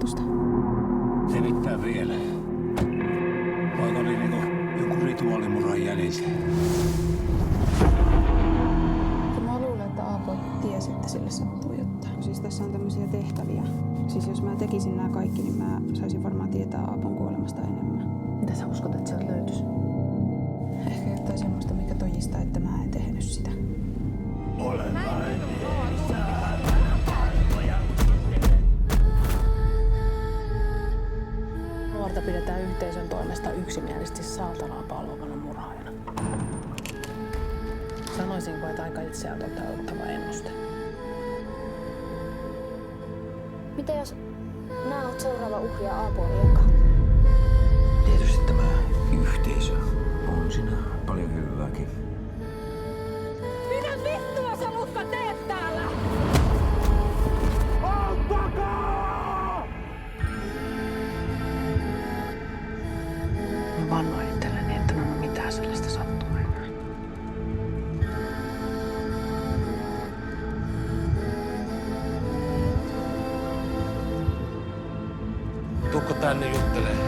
ajatusta. Selittää vielä. Voiko oli joku rituaalimurhan jäljiltä? Mä luulen, että Aapo tiesi, että sille sattuu jotain. Siis tässä on tämmöisiä tehtäviä. Siis jos mä tekisin nämä kaikki, niin mä saisin varmaan tietää Aapon kuolemasta enemmän. Mitä sä uskot, että sieltä löytyisi? Ehkä jotain semmoista, mikä todistaa, että mä en tehnyt sitä. Olen vain Nuorta pidetään yhteisön toimesta yksimielisesti saatanaa palvovana murhaajana. Sanoisinko, että aika itseään toteuttava ennuste? Mitä jos nää oot seuraava uhri ja Aapo oli eka? Tietysti tämä yhteisö on siinä paljon hyvääkin. Mitä vittua sä Lukka teet täällä? Mä vannoin itselleni, että mä en ole mitään sellaista sattunut enää. Tuukko tänne juttelee?